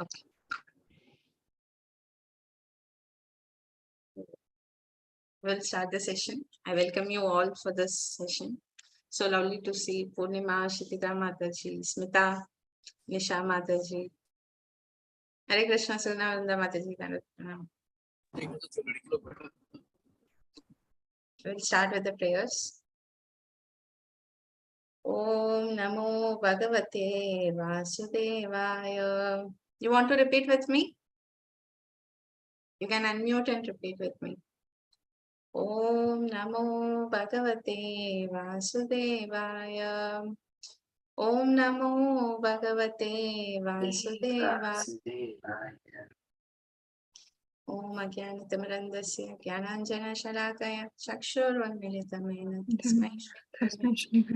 Okay. We'll start the session. I welcome you all for this session. So lovely to see Purnima, Shitita Mataji, Smita, Nisha Mataji. Hare Krishna, Sunavanda Mataji. We'll start with the prayers. Om Namo Bhagavate Vasudevaya. You want to repeat with me? You can unmute and repeat with me. Om Namo Bhagavate Vasudevaya. Om Namo Bhagavate Vasudevaya. Om Ajnanatamrandasya Jnananjana Shalakaya Chakshurvanmilitamena Tasmai Shri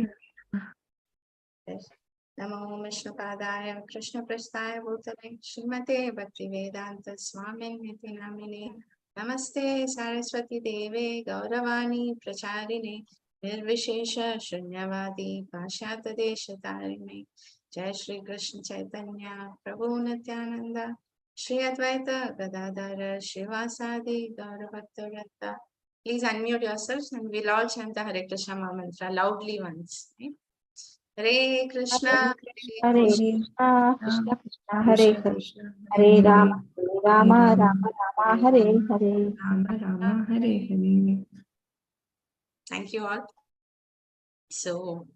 Namo Vishnupadaya Krishna Prasthaya Bhutale Srimate Bhaktivedanta Swami Niti Namine Namaste Saraswati Deve Gauravani Pracharine Nirvishesha Shunyavadi Pashyata Deshatarine Jai Shri Krishna Chaitanya Prabhu Nityananda Shri Advaita Gadadhara Shivasadi Gaurabhakta. Please unmute yourselves and we'll all chant the Hare Krishna mantra loudly once. Right? Hare Krishna, Hare Krishna, Krishna Krishna, Hare Hare, Hare Rama, Rama Rama, Hare Hare, Rama Hare Hare. Thank you all. So,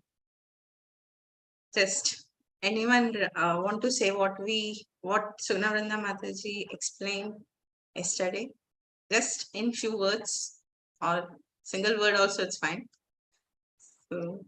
just anyone want to say what Sunavranda Mataji explained yesterday? Just in few words or single word also it's fine. So,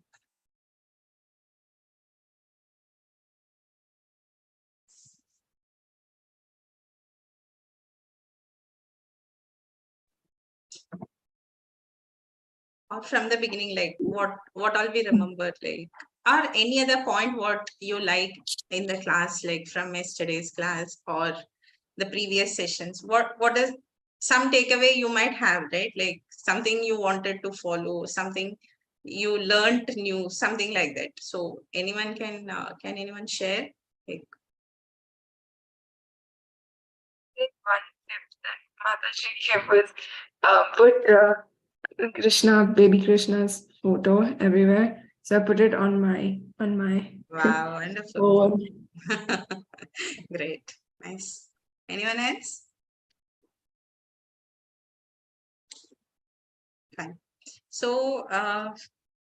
or from the beginning, like what all we remembered, like, or any other point what you like in the class, like from yesterday's class or the previous sessions. What is some takeaway you might have, right? Like something you wanted to follow, something you learned new, something like that. So anyone can anyone share? Like, One tip that Mataji gave was put Krishna, baby Krishna's photo everywhere. So I put it on my wow, wonderful. phone. Great, nice. Anyone else? Fine. So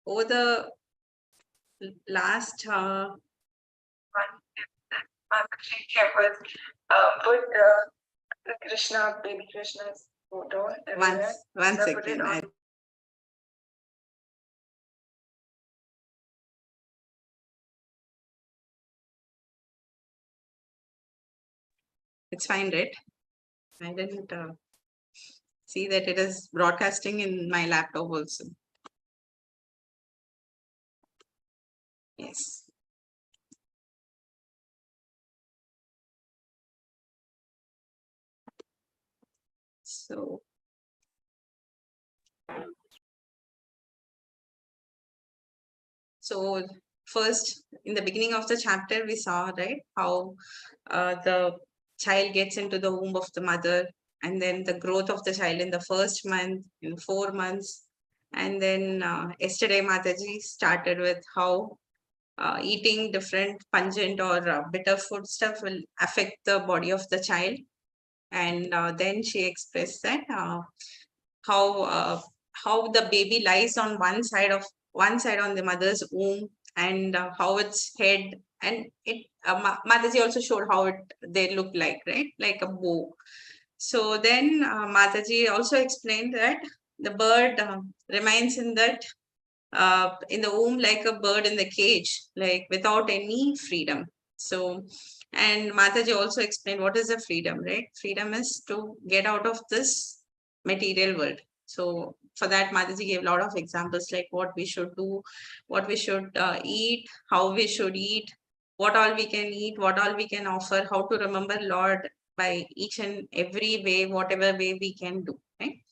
over the last One tip that Mataji gave was put Krishna, baby Krishna's photo everywhere. one So I put it second. on. It's fine, right? I didn't see that it is broadcasting in my laptop also. Yes. So first, in the beginning of the chapter, we saw, right, how the child gets into the womb of the mother, and then the growth of the child in the first month, in 4 months. And then yesterday, Mataji started with how eating different pungent or bitter food stuff will affect the body of the child. And then she expressed that how the baby lies on one side on the mother's womb, and how its head and it Mataji also showed how they look like, right, like a bow. So then Mataji also explained that the bird remains in the womb like a bird in the cage, like without any freedom. So, and Mataji also explained what is the freedom, right? Freedom is to get out of this material world. So for that, Mataji gave a lot of examples, like what we should do, what we should eat, how we should eat, what all we can eat, what all we can offer, how to remember Lord by each and every way, whatever way we can do, right?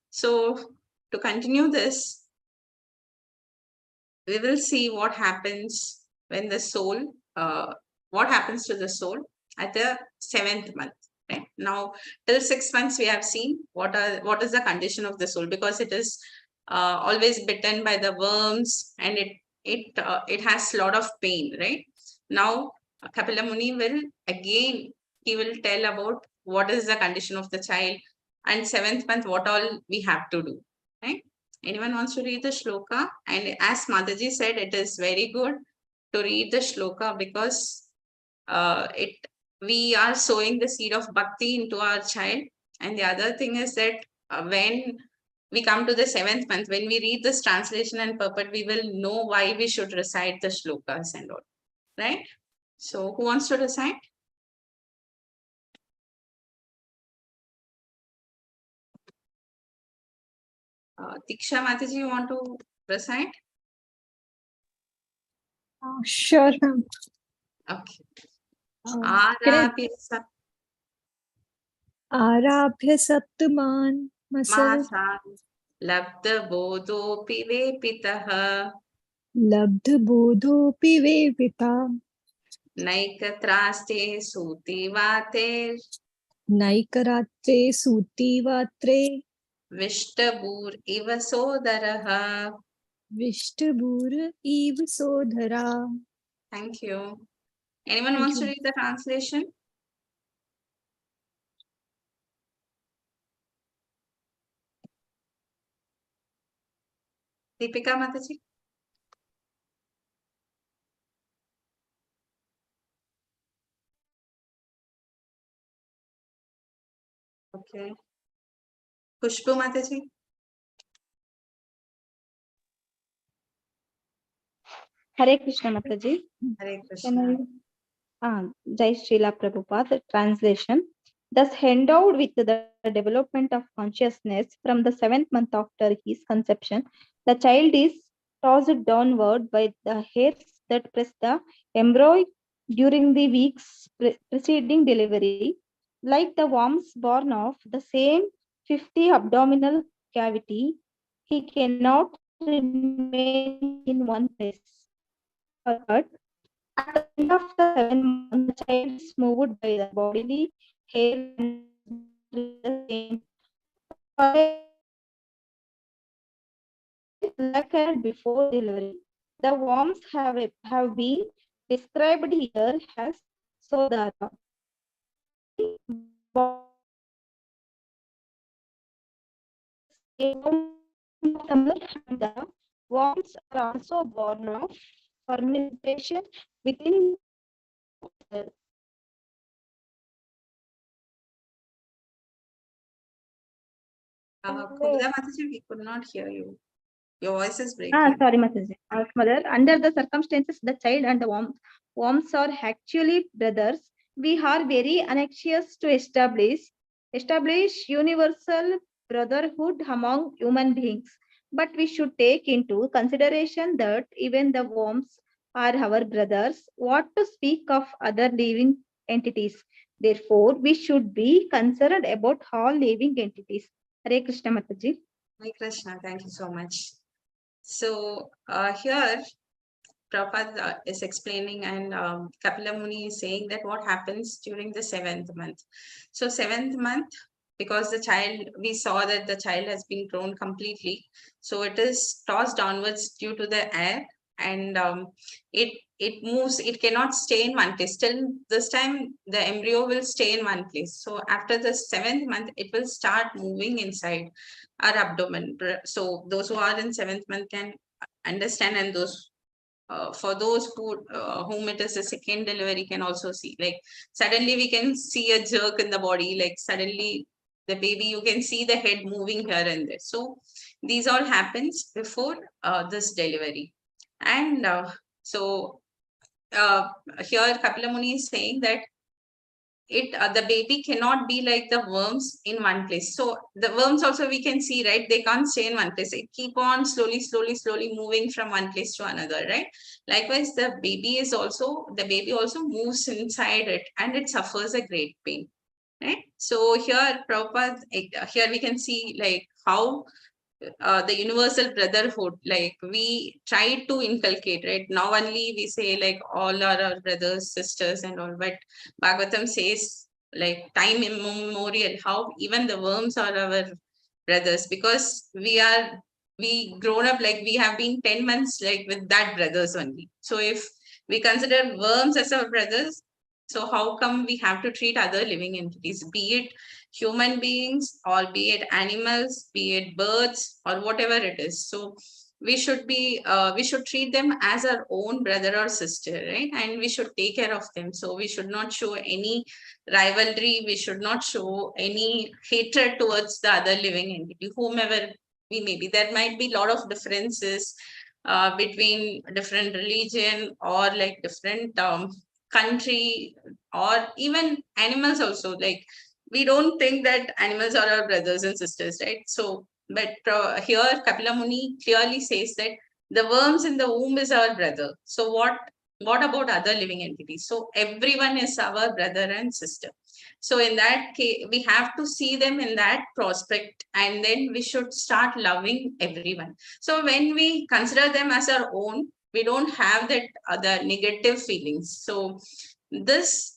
So to continue this, we will see what happens when the soul, what happens to the soul at the 7th month. Right? Now, till 6 months, we have seen what is the condition of the soul, because it is always bitten by the worms, and it has a lot of pain. Right? Now, Kapila Muni will again, he will tell about what is the condition of the child, and 7th month, what all we have to do. Right? Anyone wants to read the shloka? And as Mataji said, it is very good to read the shloka, because we are sowing the seed of bhakti into our child. And the other thing is that when we come to the 7th month, when we read this translation and purport, we will know why we should recite the shlokas and all. Right? So who wants to recite? Diksha Mataji, you want to recite? Sure, ma'am. Okay. Can I- आराभ्य सप्तमान मसल लब्ध बोधोपि वेपितः लब्ध बोधोपि वेपिता नैकत्रास्ते सूतिवाते नैकरात्रे सूतिवात्रे विष्टभूर इव सोदरः. विष्टभूर इव सोधरा. Thank you. Anyone wants to read the translation? Deepika Mataji? Okay. Khushbu Mataji? Hare Krishna Mataji. Hare Krishna. Jai Srila Prabhupada. Translation. Thus endowed with the development of consciousness from the 7th month after his conception, the child is tossed downward by the hairs that press the embryo during the weeks preceding delivery. Like the worms born of the same 50 abdominal cavity, he cannot remain in one place. But at the end of the 7th month, the child is moved by the bodily hair and the same. Like and before delivery, the worms have been described here as Sodara. The worms are also born of fermentation within the Kumula Mataji, we could not hear you. Your voice is breaking. Sorry, Mataji. Mother, under the circumstances, the child and the worms are actually brothers. We are very anxious to establish universal brotherhood among human beings. But we should take into consideration that even the worms are our brothers. What to speak of other living entities? Therefore, we should be concerned about all living entities. Hare Krishna Mataji. Hare Krishna, thank you so much. So here, Prabhupada is explaining, and Kapila Muni is saying that what happens during the 7th month. So 7th month, because the child, we saw that the child has been grown completely. So it is tossed downwards due to the air, and it moves, it cannot stay in one place. Till this time, the embryo will stay in one place. So after the 7th month, it will start moving inside our abdomen. So those who are in 7th month can understand, and those for those whom it is a second delivery can also see, like suddenly we can see a jerk in the body, like suddenly the baby, you can see the head moving here and there. So these all happens before this delivery. And so here Kapila Muni is saying that the baby cannot be like the worms in one place. So the worms also we can see, right? They can't stay in one place. It keep on slowly moving from one place to another, right? Likewise, the baby also moves inside it, and it suffers a great pain, right? So here, Prabhupada, here we can see like how the universal brotherhood, like we try to inculcate, right? Now only we say like all are our brothers, sisters and all, but Bhagavatam says like time immemorial, how even the worms are our brothers, because we grown up, like we have been 10 months like with that brothers only. So if we consider worms as our brothers, so how come we have to treat other living entities, be it human beings or be it animals, be it birds or whatever it is? So we should treat them as our own brother or sister, right? And we should take care of them. So we should not show any rivalry, we should not show any hatred towards the other living entity, whomever we may be. There might be a lot of differences between different religion or like different country, or even animals also. Like we don't think that animals are our brothers and sisters, right? So but here Kapila Muni clearly says that the worms in the womb is our brother. So what about other living entities? So everyone is our brother and sister. So in that case, we have to see them in that prospect, and then we should start loving everyone. So when we consider them as our own, we don't have that other negative feelings. So this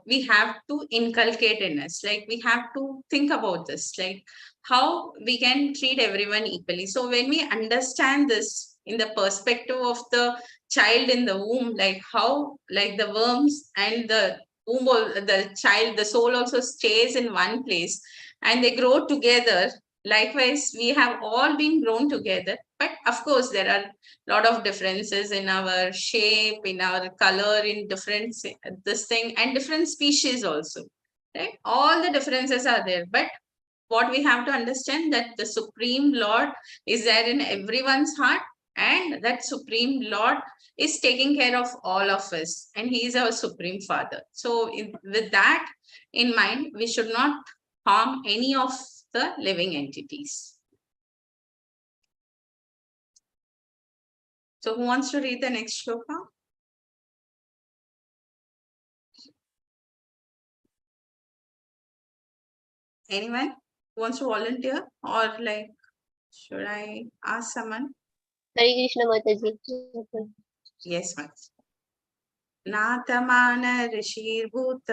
we have to inculcate in us. Like we have to think about this, like how we can treat everyone equally. So when we understand this in the perspective of the child in the womb, like how like the worms and the womb, the child, the soul also stays in one place and they grow together. Likewise, we have all been grown together, but of course there are a lot of differences in our shape, in our color, in different this thing, and different species also, right? All the differences are there, but what we have to understand, that the Supreme Lord is there in everyone's heart, and that Supreme Lord is taking care of all of us, and he is our Supreme Father. So with that in mind, we should not harm any of the living entities. So who wants to read the next shloka? Anyone who wants to volunteer, or like should I ask someone? Hare Krishna Mataji. Yes, ma'am. नातमान ऋषिर्भूत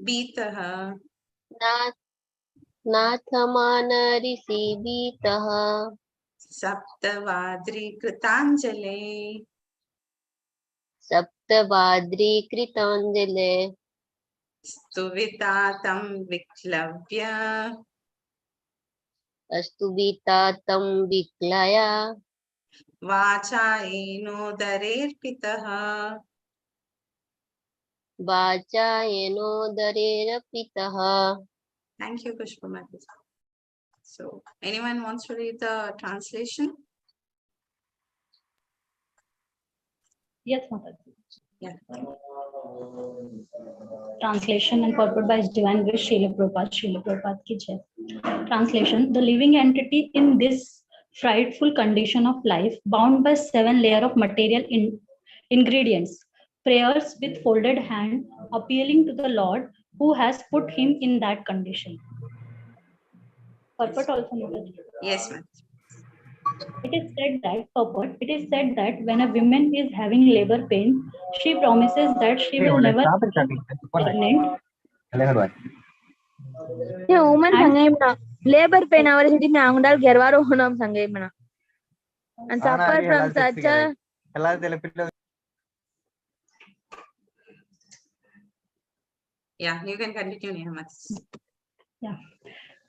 बीतः नाथमानऋषिभीतः सप्तवाद्रीकृताञ्जले सप्तभाद्रीकृताञ्जले स्तुविता तं विक्लव्य अस्तुभिता तं विक्लया वाचायेनोदरेऽर्पितः वाचायनोदरेरपितः. Thank you, Pushpamati. So anyone wants to read the translation? Yes, Mataji. Yeah. Translation and purport by His Divine Grace Srila Prabhupada ki jai. Translation: the living entity in this frightful condition of life, bound by 7 layers of material ingredients, prayers with folded hand, appealing to the Lord who has put him in that condition. Purport also, Mataji. Yes, ma'am. It is said that when a woman is having labor pain, she promises that she will never be pregnant. woman sangaimna labor pain our city me angdal gerwaro honam sangaimna and suffer from such a Yeah, you can continue, Nihmat. Yeah.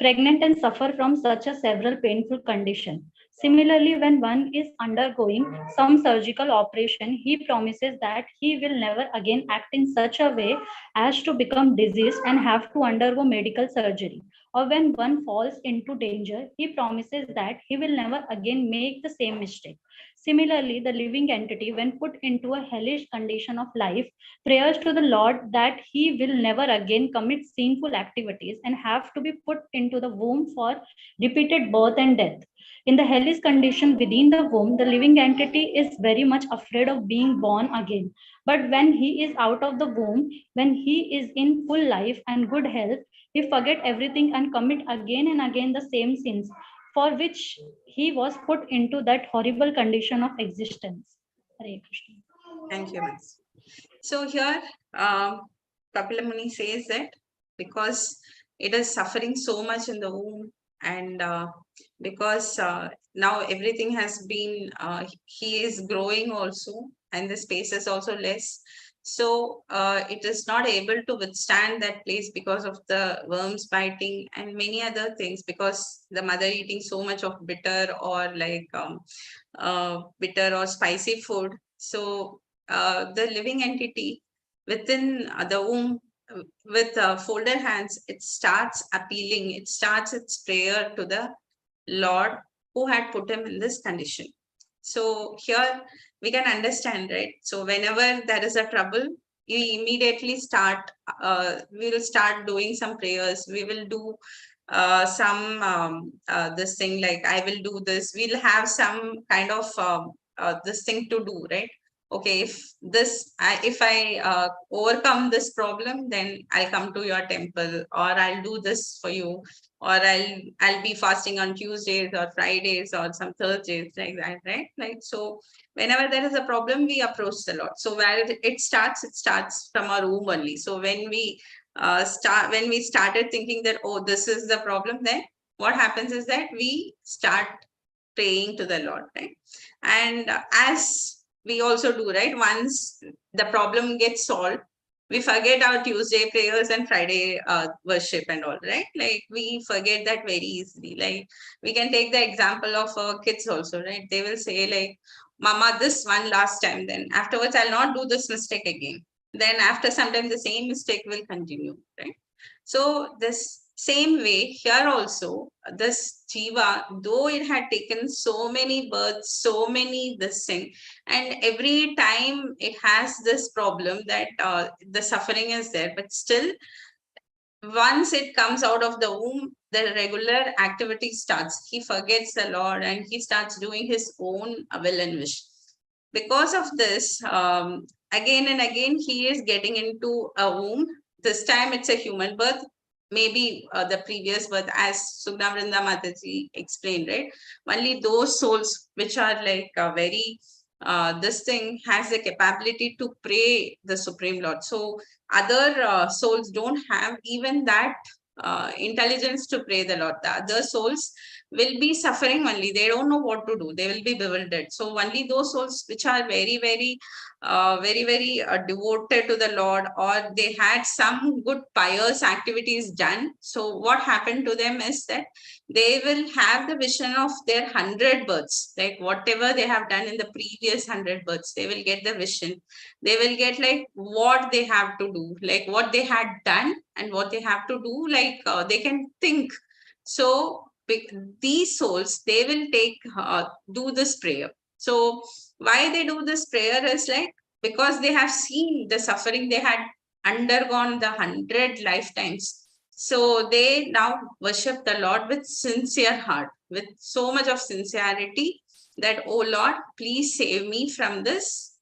Pregnant and suffer from such a several painful condition. Similarly, when one is undergoing some surgical operation, he promises that he will never again act in such a way as to become diseased and have to undergo medical surgery. Or when one falls into danger, he promises that he will never again make the same mistake. Similarly, the living entity, when put into a hellish condition of life, prayers to the Lord that he will never again commit sinful activities and have to be put into the womb for repeated birth and death. In the hellish condition within the womb, the living entity is very much afraid of being born again. But when he is out of the womb, when he is in full life and good health, he forget everything and commit again and again the same sins. for which he was put into that horrible condition of existence. Hare Krishna. Thank you, Miss. So here, Kapila Muni says that because it is suffering so much in the womb, and because now everything has been, he is growing also, and the space is also less. So it is not able to withstand that place because of the worms biting and many other things, because the mother eating so much of bitter or like bitter or spicy food. So the living entity within the womb with folded hands, it starts appealing, it starts its prayer to the Lord who had put him in this condition. So here we can understand, right? So whenever there is a trouble, you immediately start, we will start doing some prayers. We will do some this thing like I will do this. We'll have some kind of this thing to do, right? Okay, if if I overcome this problem, then I'll come to your temple, or I'll do this for you, or I'll be fasting on Tuesdays or Fridays or some Thursdays, like that, right? Like, so whenever there is a problem, we approach the Lord. So where it starts from our womb only. So when we started thinking that, oh, this is the problem, then what happens is that we start praying to the Lord, right? And as we also do, right, once the problem gets solved, we forget our Tuesday prayers and Friday worship and all, right? Like we forget that very easily. Like we can take the example of kids also, right? They will say like, Mama, this one last time, then afterwards I'll not do this mistake again. Then after some time, the same mistake will continue, right? So this same way here also, this jiva, though it had taken so many births, so many this thing, and every time it has this problem that the suffering is there, but still once it comes out of the womb, the regular activity starts. He forgets the Lord and he starts doing his own will and wish. Because of this, again and again, he is getting into a womb. This time it's a human birth, maybe the previous birth, as Sugna Vrinda Mataji explained, right? Only those souls which are like very, this thing has the capability to pray the Supreme Lord. So other souls don't have even that intelligence to pray the Lord. The other souls will be suffering only. They don't know what to do. They will be bewildered. So only those souls which are very, very, very devoted to the Lord, or they had some good pious activities done. So what happened to them is that they will have the vision of their 100 births, like whatever they have done in the previous 100 births, they will get the vision. They will get like what they have to do, like what they had done and what they have to do, like they can think. So these souls, they will take do this prayer. So why they do this prayer is like because they have seen the suffering they had undergone the 100 lifetimes. So they now worship the Lord with sincere heart, with so much of sincerity that, oh Lord, please save me from this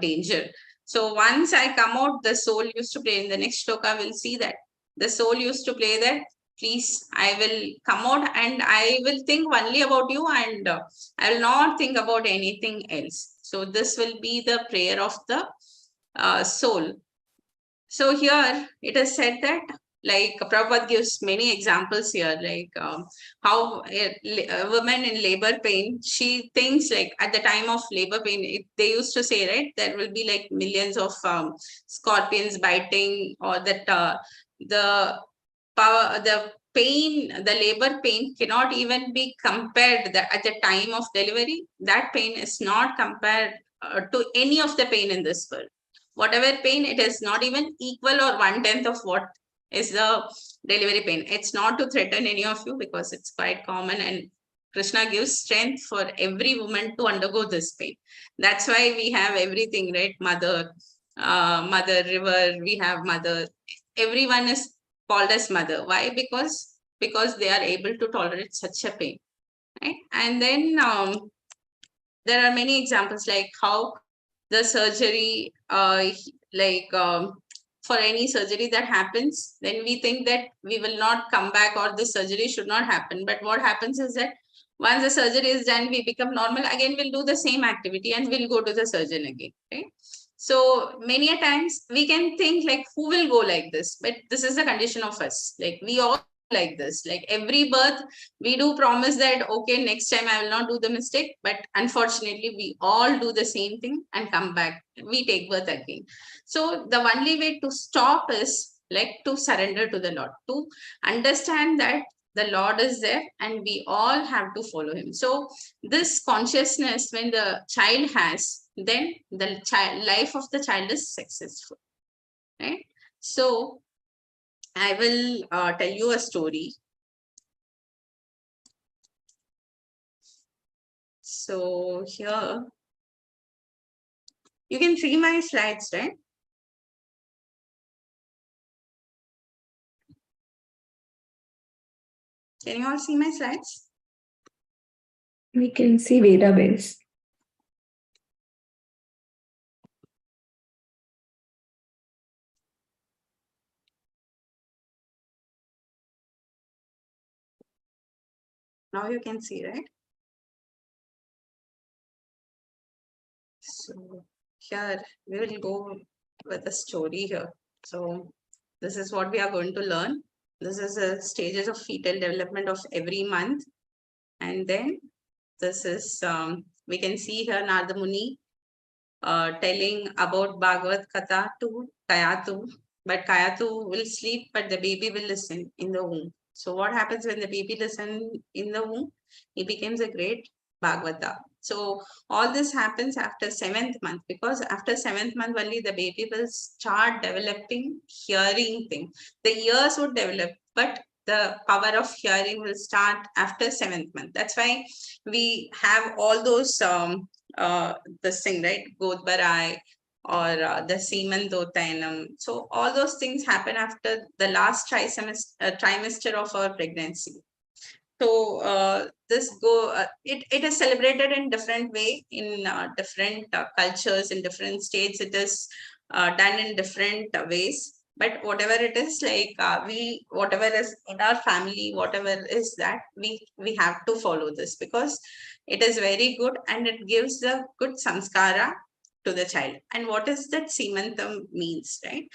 danger. So once I come out, the soul used to play. In the next shloka, we'll see that the soul used to play that, please, I will come out and I will think only about you, and I will not think about anything else. So this will be the prayer of the soul. So here it is said that, like Prabhupada gives many examples here, like how a woman in labor pain, she thinks like at the time of labor pain, they used to say, right, there will be like millions of scorpions biting, or that the power, the pain, the labor pain cannot even be compared at the time of delivery. That pain is not compared to any of the pain in this world. Whatever pain, it is not even equal or 1/10 of what is the delivery pain. It's not to threaten any of you, because it's quite common, and Krishna gives strength for every woman to undergo this pain. That's why we have everything, right? Mother, river, we have mother. Everyone is called as mother. Why? Because they are able to tolerate such a pain, right? And then there are many examples, like how the surgery, for any surgery that happens, then we think that we will not come back, or the surgery should not happen. But what happens is that Once the surgery is done, we become normal. Again, we'll do the same activity and we'll go to the surgeon again, right? So many a times we can think like, who will go like this? But this is the condition of us. Like we all like this. Like every birth, we do promise that, okay, next time I will not do the mistake. But unfortunately, we all do the same thing and come back. We take birth again. So the only way to stop is like to surrender to the Lord, to understand that the Lord is there and we all have to follow him. So this consciousness, when the child has, then the life of the child is successful, right? So I will tell you a story. So here you can see my slides, right? Can you all see my slides? We can see database. Now you can see, right? So here we will go with a story here. So this is what we are going to learn. This is the stages of fetal development of every month. And then this is, we can see here Narada Muni telling about Bhagavad Katha to Kayatu. But Kayatu will sleep, but the baby will listen in the womb. So what happens when the baby listens in the womb? He becomes a great Bhagavata. So all this happens after 7th month, because after 7th month only the baby will start developing hearing thing. The ears would develop, but the power of hearing will start after 7th month. That's why we have all those this thing, right? Godbarai or the Seman Dotainam. So all those things happen after the last trimester of our pregnancy. So it is celebrated in different way in different cultures, in different states. It is done in different ways. But whatever it is, like whatever is in our family, whatever is that, we have to follow this, because it is very good and it gives the good samskara to the child. And what is that Semantam means, right?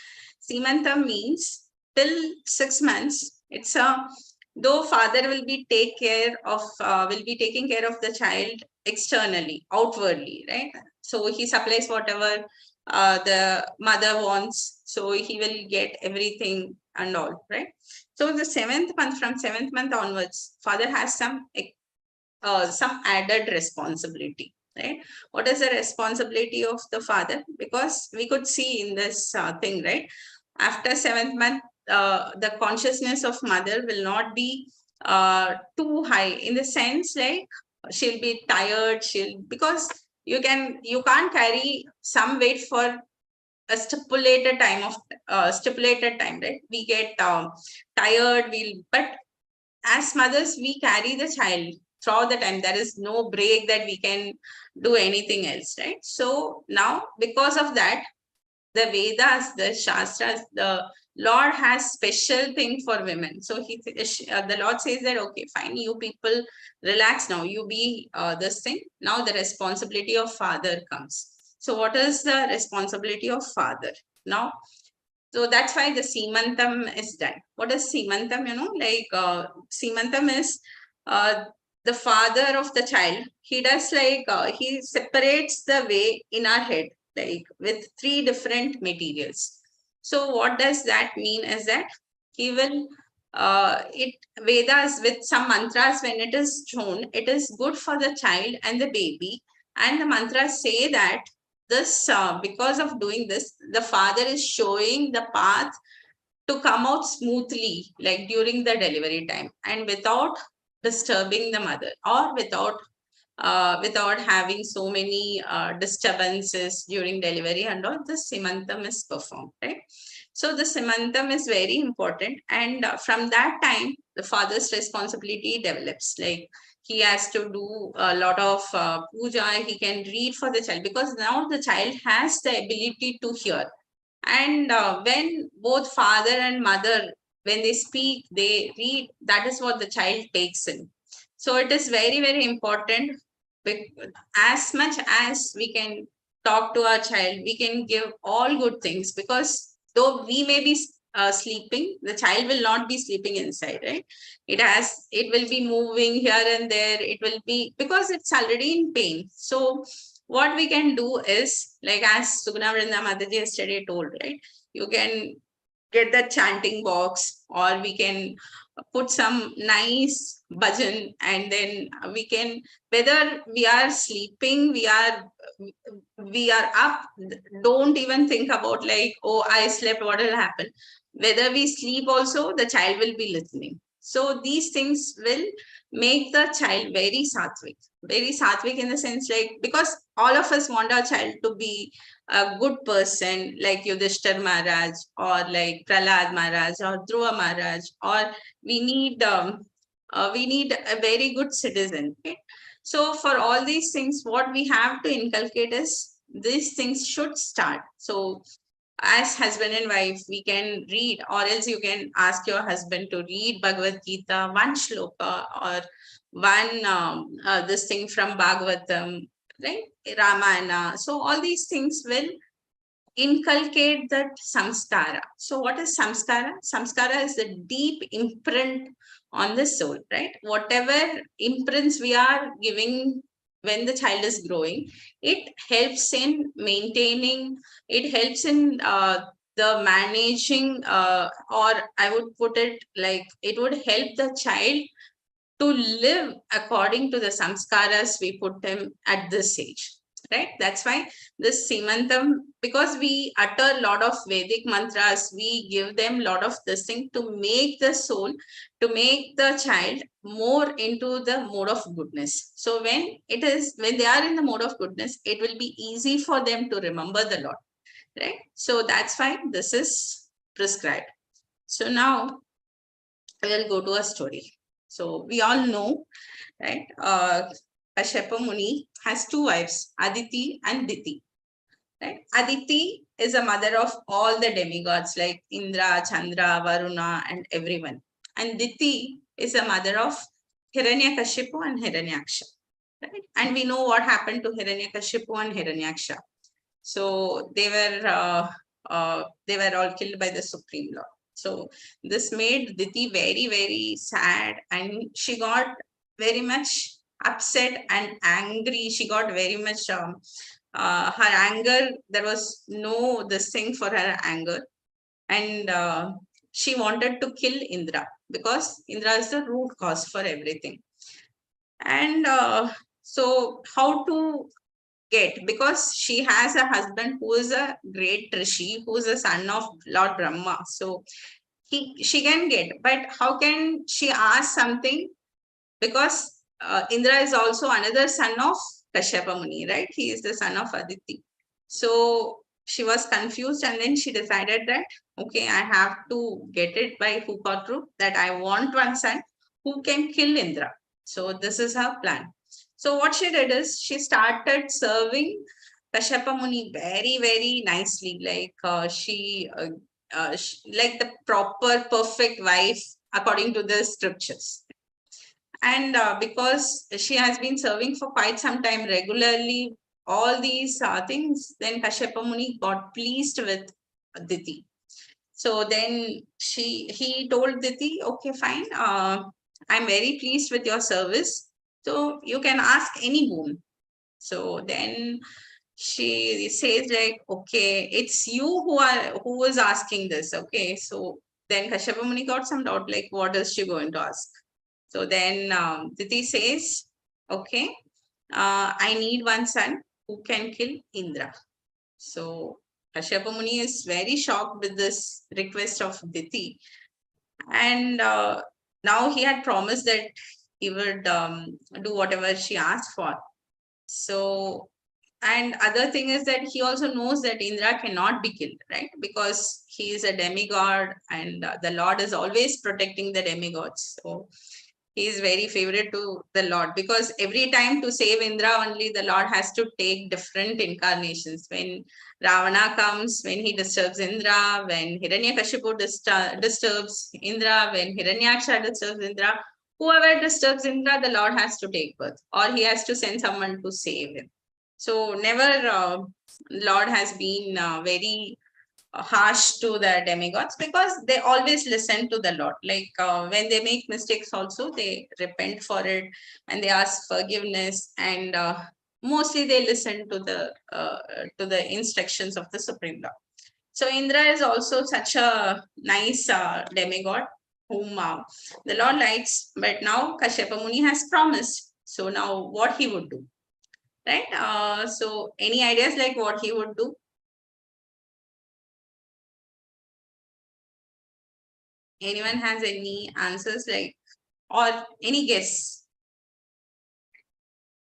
Semantam means till 6 months, it's a, though father will be taking care of the child externally, outwardly, right? So he supplies whatever the mother wants, so he will get everything and all, right? So the 7th month, from 7th month onwards, father has some added responsibility, right? What is the responsibility of the father? Because we could see in this thing, right? After 7th month, the consciousness of mother will not be too high, in the sense like she'll be tired, because you can't carry some weight for a stipulated time, right? We get tired, but as mothers, we carry the child throughout the time. There is no break that we can do anything else, right? So now, because of that, the Vedas, the Shastras, the Lord has special thing for women. So the Lord says that, okay, fine, you people relax now. You be this thing. Now the responsibility of father comes. So what is the responsibility of father? Now, so that's why the Semantam is done. What is Semantam? Semantam is the father of the child. He does he separates the way in our head, like with 3 different materials. So what does that mean is that he will, Vedas with some mantras, when it is shown, it is good for the child and the baby. And the mantras say that this, because of doing this, the father is showing the path to come out smoothly, like during the delivery time, and without disturbing the mother, or without having so many disturbances during delivery, and all. The Simantam is performed, right? So the Simantam is very important, and from that time the father's responsibility develops. Like he has to do a lot of puja. He can read for the child, because now the child has the ability to hear. And when both father and mother, when they speak, they read, that is what the child takes in. So it is very, very important. As much as we can talk to our child, we can give all good things, because though we may be sleeping, the child will not be sleeping inside, right? It will be moving here and there. It will be, because it's already in pain. So what we can do is, like as Sugna Vrinda Mataji yesterday told, right? You can get that chanting box, or we can put some nice bhajan, and then we can, whether we are sleeping, we are up, don't even think about like, oh, I slept, what will happen. Whether we sleep also, the child will be listening. So these things will make the child very sattvic in the sense, like, because all of us want our child to be a good person, like Yudhishthir Maharaj, or like Prahlad Maharaj, or Dhruva Maharaj, or we need a very good citizen. Okay? So for all these things, what we have to inculcate is these things should start. So as husband and wife, we can read, or else you can ask your husband to read Bhagavad Gita, one shloka, or one this thing from Bhagavatam, right? Ramayana. So all these things will inculcate that samskara. So what is samskara? Samskara is the deep imprint on the soul, right? Whatever imprints we are giving when the child is growing, it helps in maintaining, it helps in the managing, or I would put it like, it would help the child to live according to the samskaras we put them at this age, right? That's why this Simantam, because we utter a lot of Vedic mantras, we give them a lot of this thing to make the soul, to make the child more into the mode of goodness. So when they are in the mode of goodness, it will be easy for them to remember the Lord, right? So that's why this is prescribed. So now we'll go to a story. So we all know, right? Kashyapa Muni has two wives, Aditi and Diti. Right? Aditi is a mother of all the demigods like Indra, Chandra, Varuna, and everyone. And Diti is a mother of Hiranyakashipu and Hiranyaksha. Right? And we know what happened to Hiranyakashipu and Hiranyaksha. So they were all killed by the Supreme Lord. So this made Diti very, very sad, and she got very much upset and angry. She got very much her anger. There was no this thing for her anger, and she wanted to kill Indra, because Indra is the root cause for everything. And so how to get, because she has a husband who is a great Rishi, who is a son of Lord Brahma. So she can get, but how can she ask something? Because Indra is also another son of Kashyapa Muni, right? He is the son of Aditi. So she was confused, and then she decided that, okay, I have to get it by hook or crook, that I want one son who can kill Indra. So this is her plan. So what she did is she started serving Kashyapa Muni very, very nicely, like like the proper, perfect wife according to the scriptures. And because she has been serving for quite some time regularly, all these things, then Kashyapa Muni got pleased with Diti. So then he told Diti, okay, fine, I'm very pleased with your service. So you can ask any boon. So then she says like, okay, it's you who is asking this. Okay. So then Kashyapa Muni got some doubt, like, what is she going to ask? So then Diti says, okay, I need one son who can kill Indra. So Kashyapa Muni is very shocked with this request of Diti. And now he had promised that he would do whatever she asked for. So, and other thing is that he also knows that Indra cannot be killed, right? Because he is a demigod, and the Lord is always protecting the demigods. So he is very favorite to the Lord, because every time to save Indra only, the Lord has to take different incarnations. When Ravana comes, when he disturbs Indra, when Hiranyakashipu disturbs Indra, when Hiranyaksha disturbs Indra, whoever disturbs Indra, the Lord has to take birth, or he has to send someone to save him. So never Lord has been very harsh to the demigods, because they always listen to the Lord. Like when they make mistakes also, they repent for it and they ask forgiveness, and mostly they listen to the instructions of the Supreme Lord. So Indra is also such a nice demigod whom the Lord likes. But now Kashyapa Muni has promised. So now what he would do, right? So any ideas like what he would do? Anyone has any answers, like, or any guess?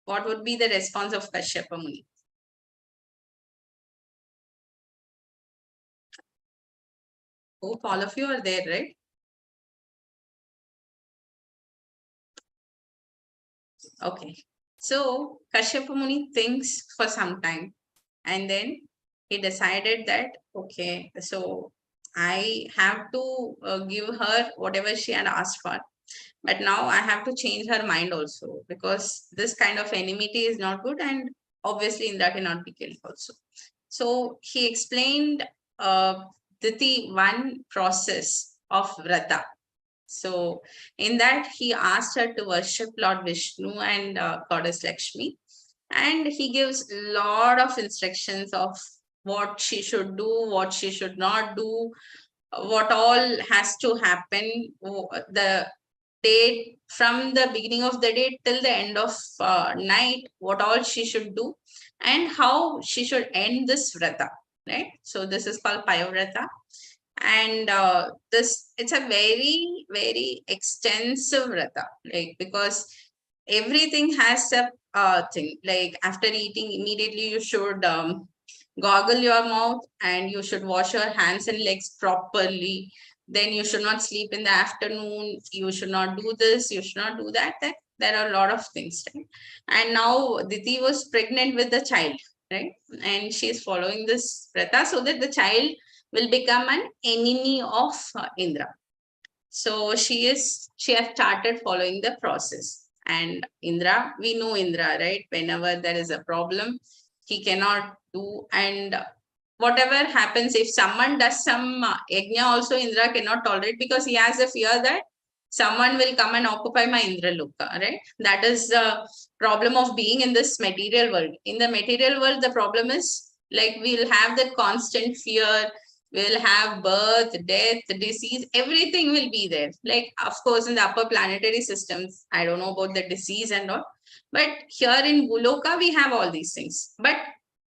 What would be the response of Kashyapa Muni? Hope all of you are there, right? Okay. So Kashyapa Muni thinks for some time, and then he decided that, okay, so I have to give her whatever she had asked for. But now I have to change her mind also, because this kind of enmity is not good, and obviously Indra cannot be killed also. So he explained Diti one process of Vrata. So in that he asked her to worship Lord Vishnu and Goddess Lakshmi, and he gives a lot of instructions of what she should do, what she should not do, what all has to happen, the day from the beginning of the day till the end of night, what all she should do, and how she should end this vrata, right? So this is called Payavrata, and this, it's a very very extensive vrata, like, because everything has a thing, like after eating immediately you should goggle your mouth, and you should wash your hands and legs properly. Then you should not sleep in the afternoon, you should not do this, you should not do that. There are a lot of things, right? And now Diti was pregnant with the child, right? And she is following this vrata so that the child will become an enemy of Indra. So she has started following the process. And Indra, we know Indra, right? Whenever there is a problem, he cannot do. And whatever happens, if someone does some yajna also, Indra cannot tolerate, because he has a fear that someone will come and occupy my Indra Loka, right? That is the problem of being in this material world. In the material world, the problem is, like, we'll have that constant fear, we'll have birth, death, disease, everything will be there. Like, of course, in the upper planetary systems, I don't know about the disease and all, but here in Guloka, we have all these things. But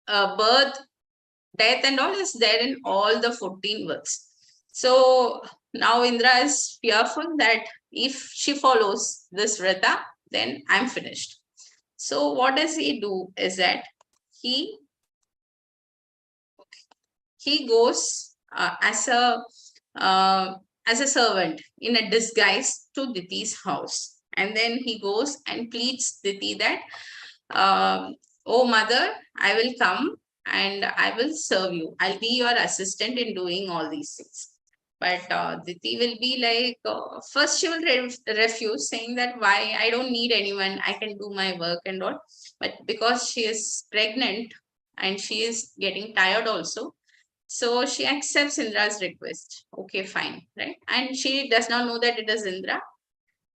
birth, death and all is there in all the 14 worlds. So now Indra is fearful that if she follows this vrata, then I'm finished. So what does he do is that he goes as a servant in a disguise to Diti's house. And then he goes and pleads Diti that, oh mother, I will come and I will serve you. I'll be your assistant in doing all these things. But Diti will be like, first she will refuse, saying that, why, I don't need anyone, I can do my work and all. But because she is pregnant and she is getting tired also, so she accepts Indra's request. Okay, fine, right? And she does not know that it is Indra.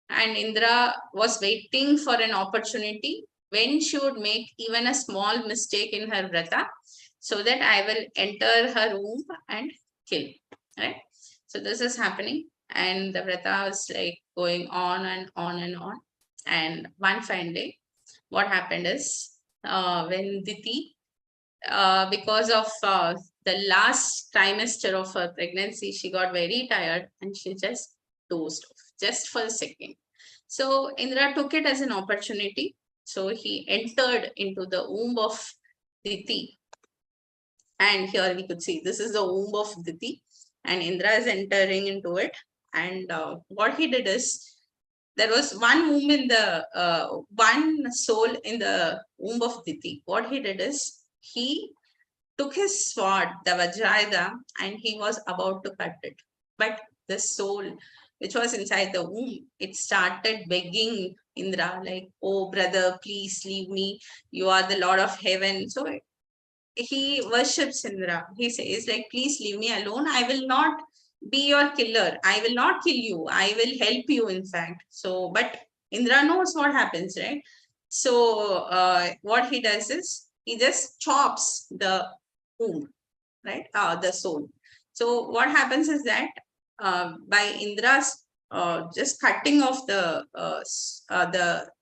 And Indra was waiting for an opportunity when she would make even a small mistake in her vrata, so that I will enter her womb and kill, right? So this is happening, and the vrata was like going on and on and on. And one fine day, what happened is, when Diti, because of the last trimester of her pregnancy, she got very tired and she just dozed off just for a second. So Indra took it as an opportunity. So he entered into the womb of Diti. And here we could see, this is the womb of Diti, and Indra is entering into it. And what he did is, there was one womb in the one soul in the womb of Diti. What he did is, he took his sword, the Vajrayuda, and he was about to cut it. But the soul which was inside the womb, it started begging Indra, like, oh brother, please leave me. You are the Lord of heaven. So he worships Indra. He says, like, please leave me alone. I will not be your killer. I will not kill you. I will help you, in fact. So, but Indra knows what happens, right? So what he does is he just chops the womb, right? The soul. So what happens is that by Indra's just cutting off the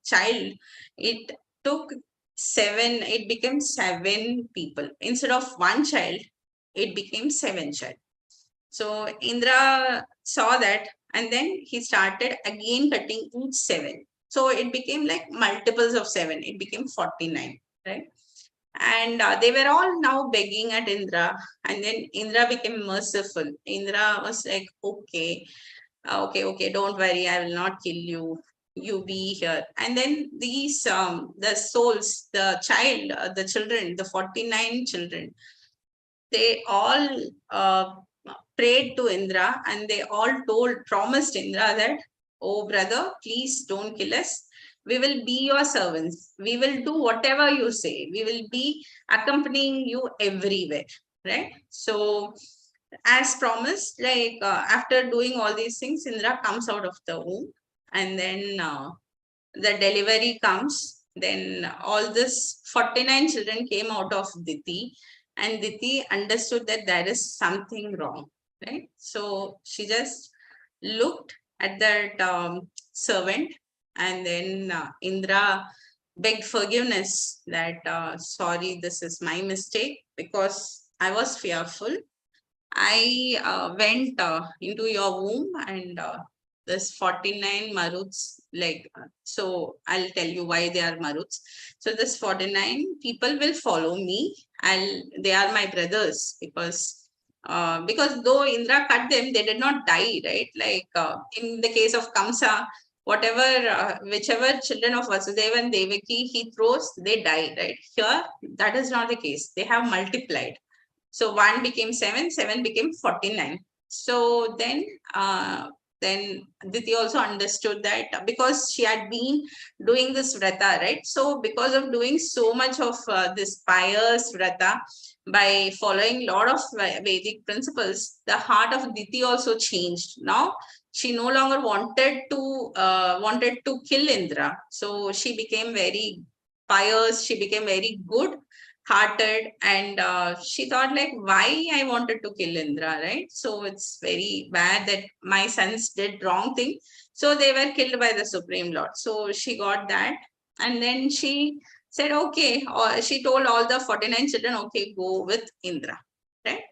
child, it took it became 7 people. Instead of 1 child, it became 7 child. So Indra saw that, and then he started again cutting each 7. So it became like multiples of 7. It became 49, right? And they were all now begging at Indra, and then Indra became merciful. Indra was like, okay, okay, don't worry, I will not kill you. You be here. And then these the souls, the children, the 49 children, they all prayed to Indra, and they all promised Indra that, oh brother, please don't kill us. We will be your servants. We will do whatever you say. We will be accompanying you everywhere, right? So as promised, like after doing all these things, Indra comes out of the womb, and then the delivery comes. Then all this 49 children came out of Diti, and Diti understood that there is something wrong, right? So she just looked at that servant, and then Indra begged forgiveness that, sorry, this is my mistake, because I was fearful. I went into your womb, and this 49 maruts, like, so I'll tell you why they are maruts. So this 49 people will follow me, and they are my brothers, because though Indra cut them, they did not die, right? Like in the case of Kamsa, whichever children of Vasudeva and Devaki he throws, they die, right? Here, that is not the case. They have multiplied. So 1 became 7, 7 became 49. So then Diti also understood that, because she had been doing this vrata, right? So because of doing so much of this pious vrata, by following a lot of Vedic principles, the heart of Diti also changed. Now she no longer wanted to kill Indra. So she became very pious. She became very good hearted, and she thought, like, why I wanted to kill Indra, right? So it's very bad that my sons did wrong thing, so they were killed by the Supreme Lord. So she got that, and then she said, okay, or she told all the 49 children, okay, go with Indra, right?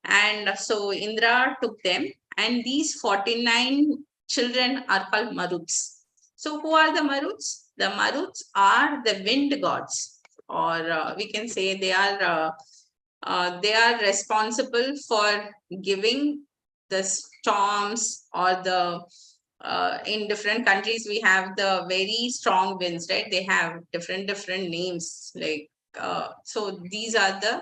And so Indra took them, and these 49 children are called Maruts. So who are the Maruts? The Maruts are the wind gods, or we can say they are responsible for giving the storms, or the in different countries we have the very strong winds, right? They have different names, like so these are done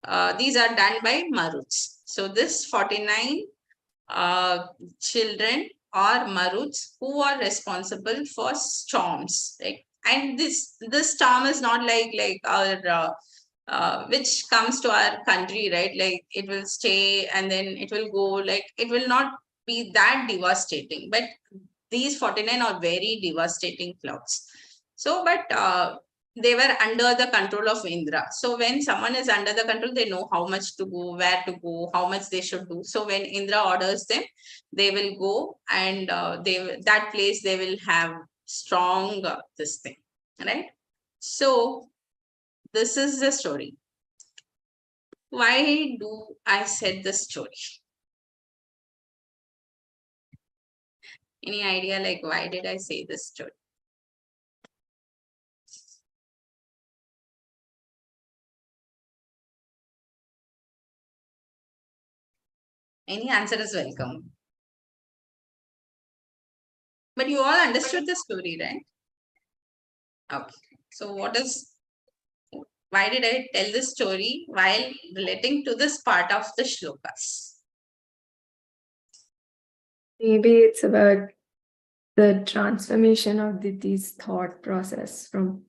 by Maruts. So this 49 children are Maruts who are responsible for storms, right? And this storm is not like our which comes to our country, right? Like it will stay and then it will go, like it will not be that devastating. But these 49 are very devastating clouds. So, but they were under the control of Indra. So when someone is under the control, they know how much to go, where to go, how much they should do. So when Indra orders them, they will go, and that place they will have strong this thing, right? So this is the story. Why do I said the story? Any idea, like, why did I say this story? Any answer is welcome. But you all understood the story, right? Okay. So why did I tell this story while relating to this part of the shlokas? Maybe it's about the transformation of Diti's thought process from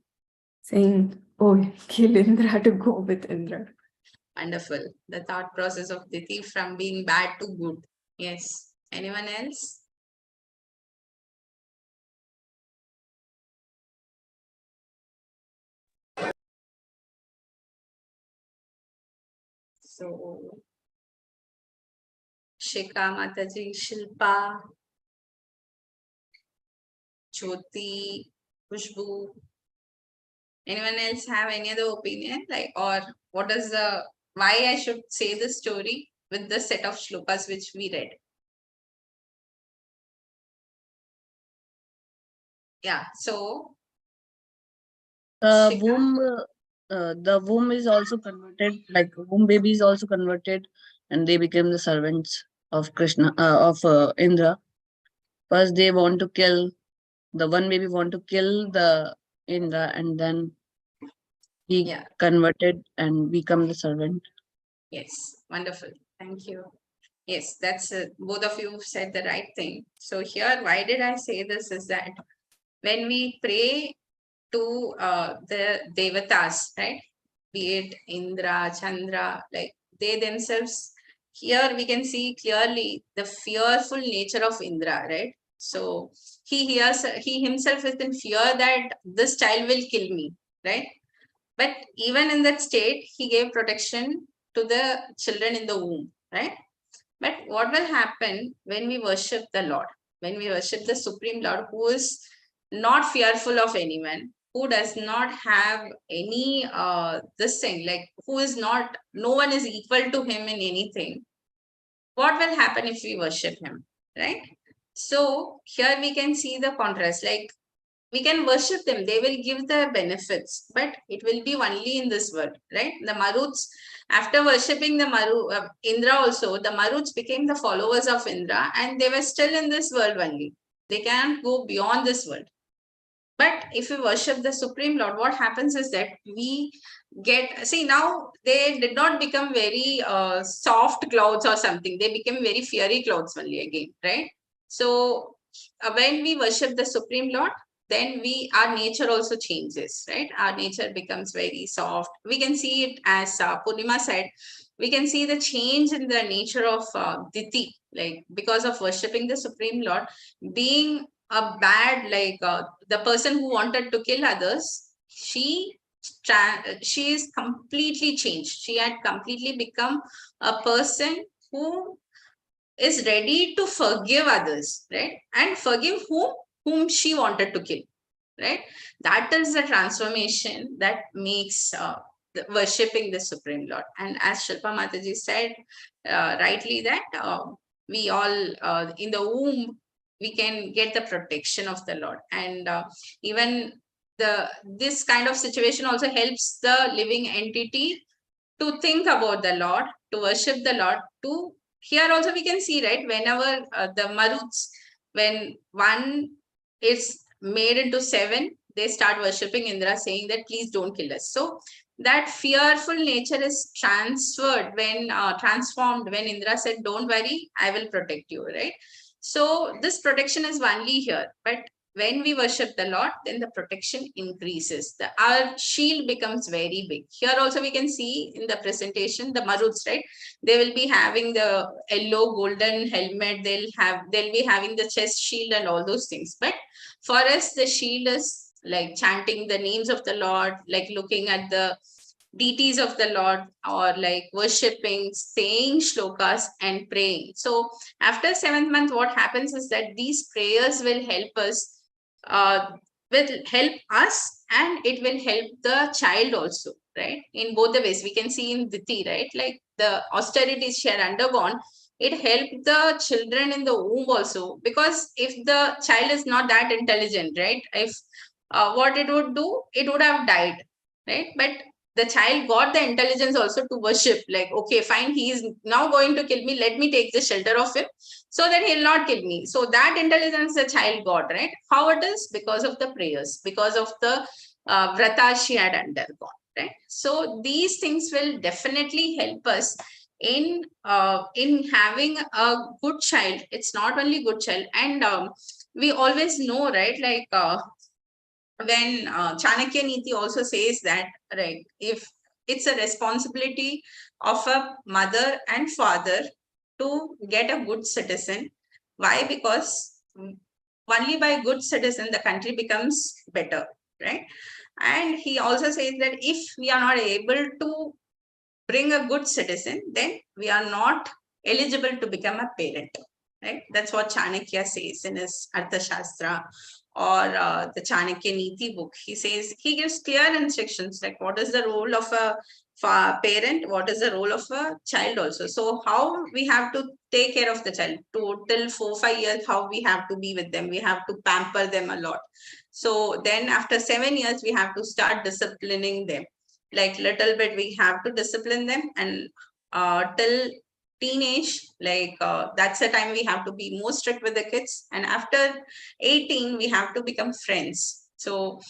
saying, oh, kill Indra to go with Indra. Wonderful. The thought process of Diti from being bad to good. Yes. Anyone else? So, Shika Mataji, Shilpa, Jyoti, Khushbu. Anyone else have any other opinion? Like, or what is the, why I should say the story with the set of shlokas which we read? Yeah, so Shika. The womb is also converted, like womb baby is also converted, and they became the servants of Krishna, of Indra. First, they want to kill the one baby, want to kill the Indra, and then he Yeah. converted and become the servant. Yes, wonderful. Thank you. Yes, that's both of you said the right thing. So here, why did I say this is that when we pray to the devatas, right? Be it Indra, Chandra, like they themselves, here we can see clearly the fearful nature of Indra, right? So he himself is in fear that this child will kill me, right? But even in that state, he gave protection to the children in the womb, right? But what will happen when we worship the Lord? When we worship the Supreme Lord, who is not fearful of anyone, who does not have any this thing, like who is not, no one is equal to him in anything. What will happen if we worship him, right? So here we can see the contrast, like we can worship them, they will give the benefits, but it will be only in this world, right? The Maruts, after worshipping the Indra also, the Maruts became the followers of Indra and they were still in this world only. They can't go beyond this world. But if we worship the Supreme Lord, what happens is that we get, see, now they did not become very soft clouds or something. They became very fiery clouds only again, right? So when we worship the Supreme Lord, then our nature also changes, right? Our nature becomes very soft. We can see it as Purnima said, we can see the change in the nature of Diti, like because of worshipping the Supreme Lord, being a bad, like the person who wanted to kill others, she is completely changed. She had completely become a person who is ready to forgive others, right? And forgive whom she wanted to kill, right? That is the transformation that makes worshipping the Supreme Lord. And as Shilpa Mataji said rightly, that we all in the womb, we can get the protection of the Lord. And even this kind of situation also helps the living entity to think about the Lord, to worship the Lord, to here also we can see, right, whenever the Maruts, when one is made into 7, they start worshipping Indra, saying that please don't kill us. So that fearful nature is transferred when transformed when Indra said, don't worry, I will protect you, right? So this protection is only here, but when we worship the Lord, then the protection increases. Our shield becomes very big. Here also we can see in the presentation, the Maruts, right? They will be having the yellow golden helmet. They'll be having the chest shield and all those things. But for us, the shield is like chanting the names of the Lord, like looking at the deities of the Lord, or like worshipping, saying shlokas and praying. So after 7th month, what happens is that these prayers will help us and it will help the child also, right? In both the ways, we can see in Diti, right? Like the austerities she had undergone, it helped the children in the womb also, because if the child is not that intelligent, right? If what it would do, it would have died, right? But the child got the intelligence also to worship, like, okay, fine, he is now going to kill me, let me take the shelter of him so that he'll not kill me. So that intelligence the child got, right? How it is? Because of the prayers, because of the vrata she had undergone, right? So these things will definitely help us in having a good child. It's not only good child, and we always know, right, like when Chanakya Niti also says that, right, if it's a responsibility of a mother and father to get a good citizen. Why? Because only by good citizen the country becomes better, right? And he also says that if we are not able to bring a good citizen, then we are not eligible to become a parent, right? That's what Chanakya says in his Arthashastra, or the Chanakya Niti book. He says, he gives clear instructions, like what is the role of a parent, what is the role of a child also. So how we have to take care of the child till 4-5 years, how we have to be with them, we have to pamper them a lot. So then after 7 years, we have to start disciplining them, like little bit we have to discipline them, and till teenage, like that's the time we have to be more strict with the kids, and after 18 we have to become friends. So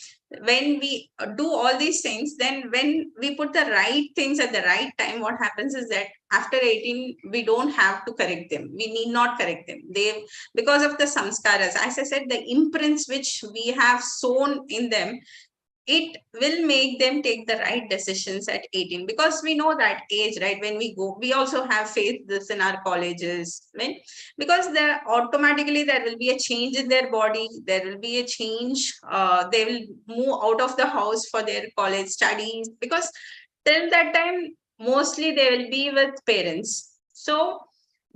when we do all these things, then when we put the right things at the right time, what happens is that after 18 we don't have to correct them, we need not correct them, they, because of the samskaras, as I said, the imprints which we have sown in them, it will make them take the right decisions at 18, because we know that age, right? When we go, we also have faced this in our colleges, when, because there automatically there will be a change in their body, there will be a change, they will move out of the house for their college studies, because till that time mostly they will be with parents. So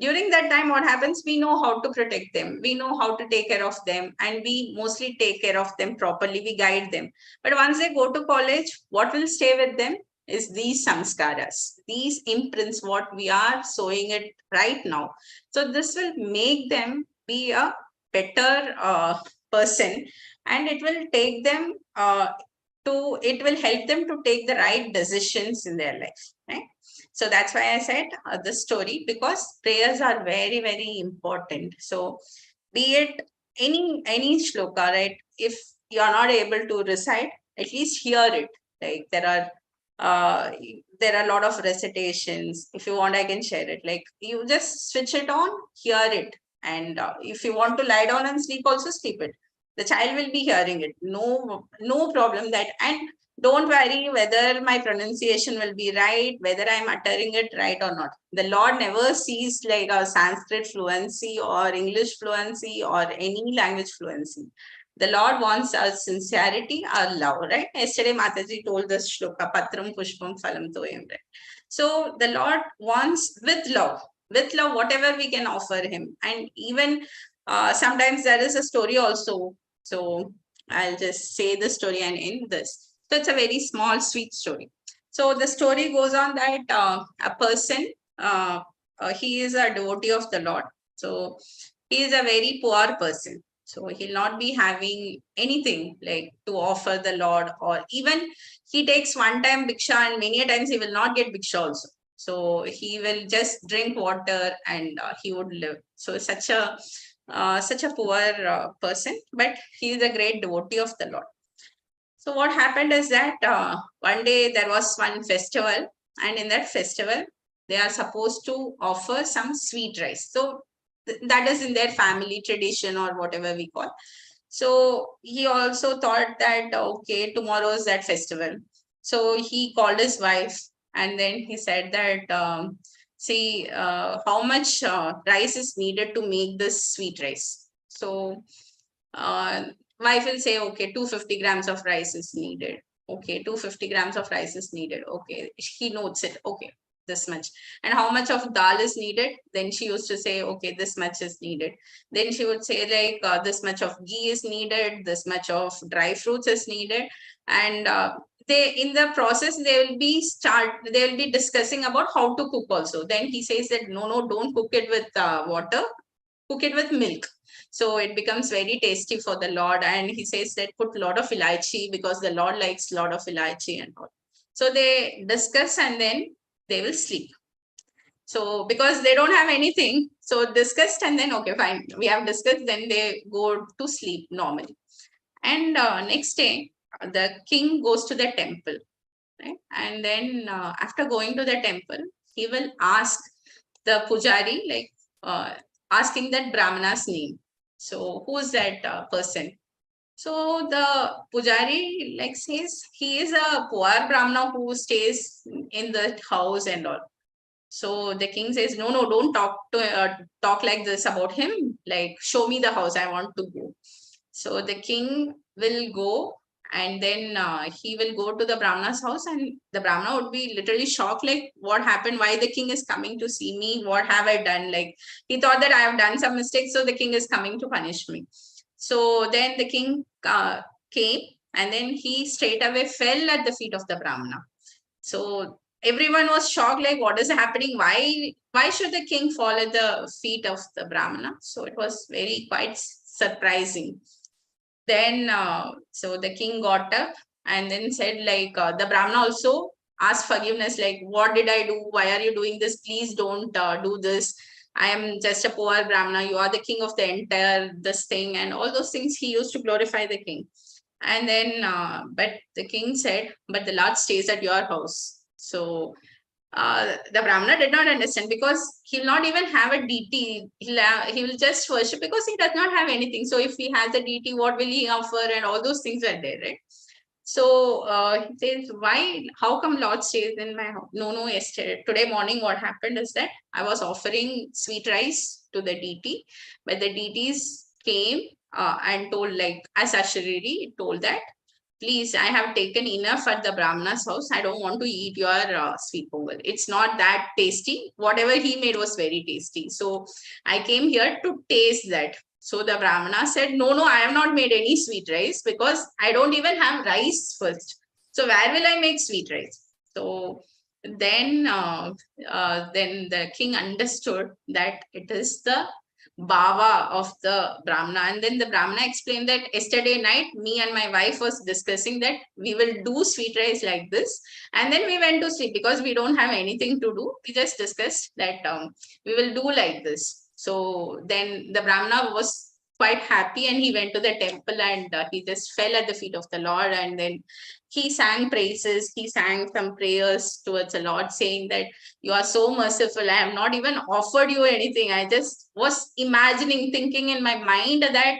during that time, what happens, we know how to protect them, we know how to take care of them, and we mostly take care of them properly, we guide them. But once they go to college, what will stay with them is these samskaras, these imprints, what we are sowing it right now. So this will make them be a better person, and it will take them it will help them to take the right decisions in their life, right? So that's why I said the story, because prayers are very, very important. So be it any shloka, right? If you are not able to recite, at least hear it. Like uh, there are a lot of recitations. If you want, I can share it. Like you just switch it on, hear it, and if you want to lie down and sleep, also sleep it. The child will be hearing it. No problem that. And don't worry whether my pronunciation will be right, whether I'm uttering it right or not. The Lord never sees like a Sanskrit fluency or English fluency or any language fluency. The Lord wants our sincerity, our love, right? Yesterday, Mataji told this shloka, Patram Pushpam Phalam Toyam, right? So the Lord wants with love, whatever we can offer him. And even sometimes there is a story also. So I'll just say the story and end this. So it's a very small, sweet story. So the story goes on that a person, he is a devotee of the Lord. So he is a very poor person. So he'll not be having anything like to offer the Lord, or even he takes one time bhiksha and many times he will not get bhiksha also. So he will just drink water and he would live. So such a poor person, but he is a great devotee of the Lord. So what happened is that one day there was one festival, and in that festival they are supposed to offer some sweet rice. So that is in their family tradition or whatever we call. So he also thought that okay, tomorrow is that festival. So he called his wife and then he said that see how much rice is needed to make this sweet rice. So wife will say, okay, 250 grams of rice is needed. Okay, 250 grams of rice is needed. Okay, he notes it. Okay, this much. And how much of dal is needed? Then she used to say, okay, this much is needed. Then she would say like this much of ghee is needed, this much of dry fruits is needed. And they, in the process, they will be discussing about how to cook also. Then he says that no, don't cook it with water, cook it with milk. So it becomes very tasty for the Lord. And he says that put a lot of ilaichi because the Lord likes a lot of ilaichi and all. So they discuss and then they will sleep. So because they don't have anything, so discussed and then, okay, fine, we have discussed, then they go to sleep normally. And next day, the king goes to the temple, right? And then after going to the temple, he will ask the pujari, like asking that Brahmana's name. So who's that person? So the pujari like says he is a poor Brahmana who stays in the house and all. So the king says, no, don't talk like this about him. Like, show me the house. I want to go. So the king will go, and then he will go to the Brahmana's house, and the Brahmana would be literally shocked, like, what happened? Why the king is coming to see me? What have I done? Like, he thought that I have done some mistakes, so the king is coming to punish me. So then the king came, and then he straight away fell at the feet of the Brahmana. So everyone was shocked, like, what is happening? Why should the king fall at the feet of the Brahmana? So it was very quite surprising. Then so the king got up and then said, like, the Brahmana also asked forgiveness, like, what did I do? Why are you doing this? Please don't do this. I am just a poor Brahmana. You are the king of the entire this thing, and all those things. He used to glorify the king. And then but the king said, but the Lord stays at your house. So the Brahmana did not understand, because he'll not even have a deity. He will just worship because he does not have anything. So if he has a deity, what will he offer? And all those things are there, right? So he says, why? How come Lord stays in my house? No, yesterday, today morning, what happened is that I was offering sweet rice to the deity, but the deities came and told, like, as Ashariri told that, please, I have taken enough at the Brahmana's house. I don't want to eat your sweet pongal. It's not that tasty. Whatever he made was very tasty. So I came here to taste that. So the Brahmana said, no, I have not made any sweet rice because I don't even have rice first. So where will I make sweet rice? So then the king understood that it is the bhava of the Brahmana. And then the Brahmana explained that yesterday night, me and my wife was discussing that we will do sweet rice like this. And then we went to sleep because we don't have anything to do. We just discussed that we will do like this. So then the Brahmana was quite happy and he went to the temple and he just fell at the feet of the Lord, and then he sang praises, he sang some prayers towards the Lord, saying that you are so merciful. I have not even offered you anything. I just was imagining, thinking in my mind that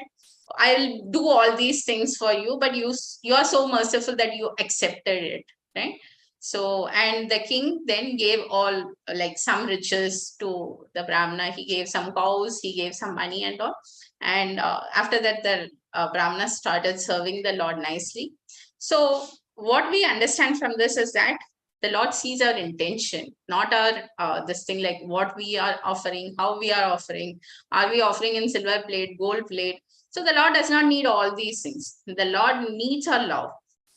I'll do all these things for you, but you are so merciful that you accepted it, right? So, and the king then gave all, like, some riches to the Brahmana. He gave some cows, he gave some money and all. And after that, the Brahmana started serving the Lord nicely. So what we understand from this is that the Lord sees our intention, not our this thing, like what we are offering, how we are offering. Are we offering in silver plate, gold plate? So the Lord does not need all these things. The Lord needs our love.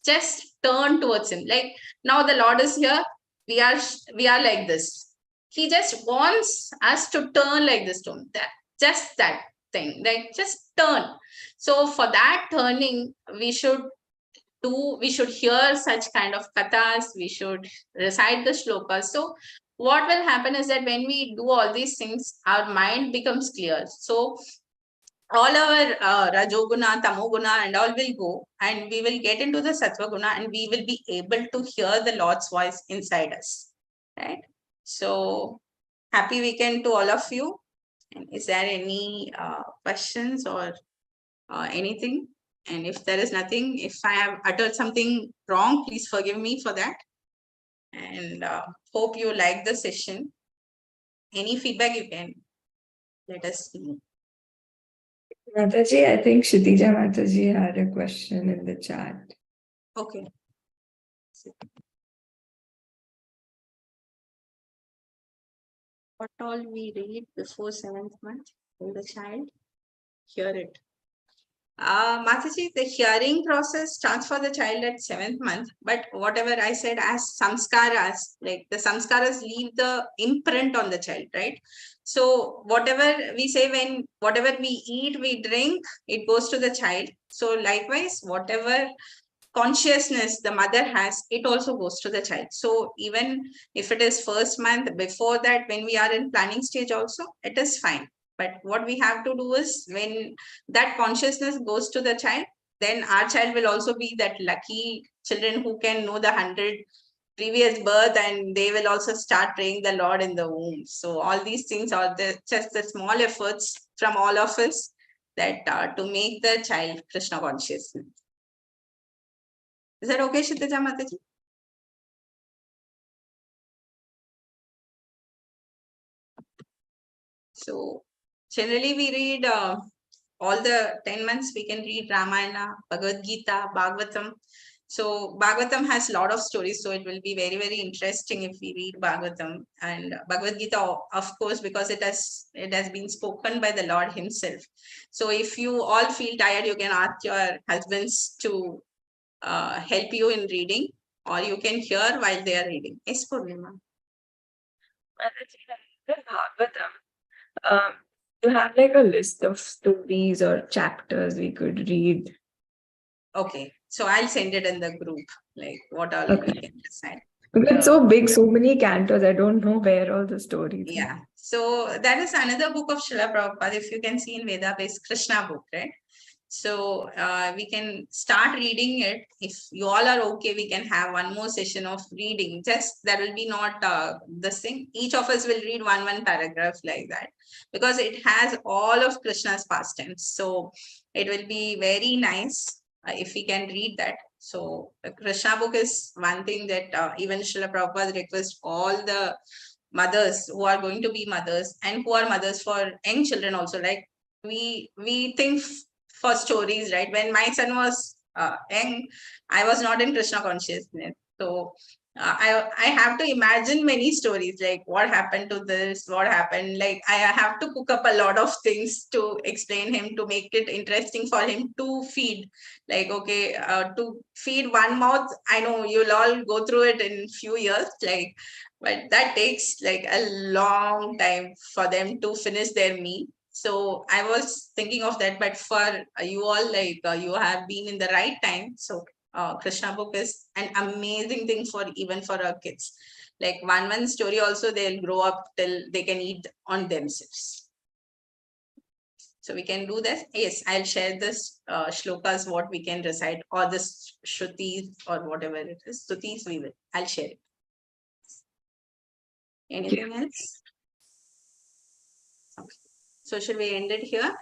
Just turn towards him. Like, now the Lord is here. We are like this. He just wants us to turn like this to him. Just that thing. Like, just turn. So for that turning, we should hear such kind of kathas, we should recite the shlokas. So what will happen is that when we do all these things, our mind becomes clear. So all our rajoguna, tamoguna and all will go, and we will get into the sattva-guna, and we will be able to hear the Lord's voice inside us, right? So happy weekend to all of you. And is there any questions or anything? And if there is nothing, if I have uttered something wrong, please forgive me for that. And hope you like the session. Any feedback you can let us know. Mataji, I think Kshitija Mataji had a question in the chat. Okay. What all we read before 7th month in the child? Hear it. Mataji, the hearing process starts for the child at 7th month, but whatever I said as samskaras, like the samskaras leave the imprint on the child, right? So whatever we say, whatever we eat, we drink, it goes to the child. So likewise, whatever consciousness the mother has, it also goes to the child. So even if it is 1st month, before that, when we are in planning stage also, it is fine. But what we have to do is, when that consciousness goes to the child, then our child will also be that lucky children who can know the 100 previous birth, and they will also start praying the Lord in the womb. So all these things are just the small efforts from all of us that to make the child Krishna conscious. Is that okay, Kshitija Mataji? So generally we read all the 10 months, we can read Ramayana, Bhagavad Gita, Bhagavatam. So Bhagavatam has a lot of stories, so it will be very, very interesting if we read Bhagavatam. And Bhagavad Gita, of course, because it has been spoken by the Lord himself. So if you all feel tired, you can ask your husbands to help you in reading, or you can hear while they are reading. Yes, Purnima. Bhagavatam, you have like a list of stories or chapters we could read. Okay, so I'll send it in the group, like what all Okay. we can decide. It's so big, so many cantos. I don't know where all the stories are. Yeah, so that is another book of Srila Prabhupada. If you can see in Veda base, Krishna book, right? So we can start reading it. If you all are okay, we can have one more session of reading. Just that will be not this thing. Each of us will read one paragraph like that, because it has all of Krishna's pastimes. So it will be very nice if we can read that. So the Krishna book is one thing that even Srila Prabhupada requests all the mothers who are going to be mothers and who are mothers for young children also. Like we think for stories, right? When my son was young, I was not in Krishna consciousness. So I have to imagine many stories, like what happened to this, what happened. Like I have to cook up a lot of things to explain him, to make it interesting for him to feed. Like, okay, to feed one mouth, I know you'll all go through it in few years, like, but that takes like a long time for them to finish their meal. So I was thinking of that, but for you all, like you have been in the right time. So Krishna book is an amazing thing for even for our kids. Like one story also, they'll grow up till they can eat on themselves. So we can do this. Yes, I'll share this shlokas, what we can recite, or this shrutis or whatever it is. Shrutis we will. I'll share it. Anything else? Okay. So should we end it here?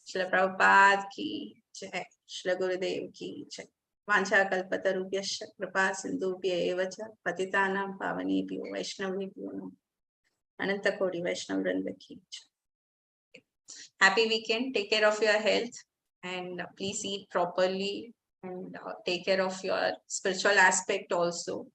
Srila Prabhupada ki jai. Srila Gurudev ki jai. Vancha kalpatarubhyasya kripa sindhubhya eva cha patitanam pavanebhyo vaishnavebhyo namo. Ananta Kodi Vaishnav Vrinda ki jai. Happy weekend. Take care of your health and please eat properly and take care of your spiritual aspect also.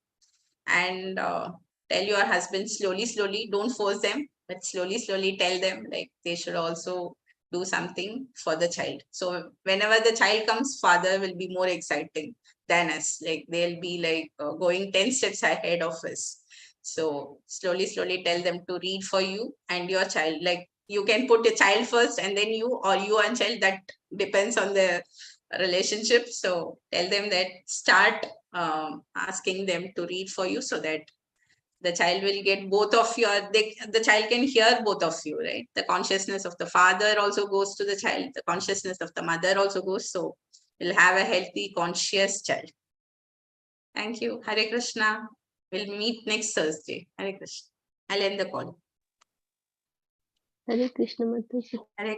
And tell your husband slowly, don't force them, but slowly tell them like they should also do something for the child. So whenever the child comes, father will be more exciting than us. Like they'll be like going 10 steps ahead of us. So slowly tell them to read for you and your child. Like you can put your child first and then you, or you and child, that depends on the relationship. So tell them that start asking them to read for you, so that the child will get both of your, the child can hear both of you, right? The consciousness of the father also goes to the child, the consciousness of the mother also goes. So we'll have a healthy, conscious child. Thank you. Hare Krishna. We'll meet next Thursday. Hare Krishna. I'll end the call. Hare Krishna Mataji. Hare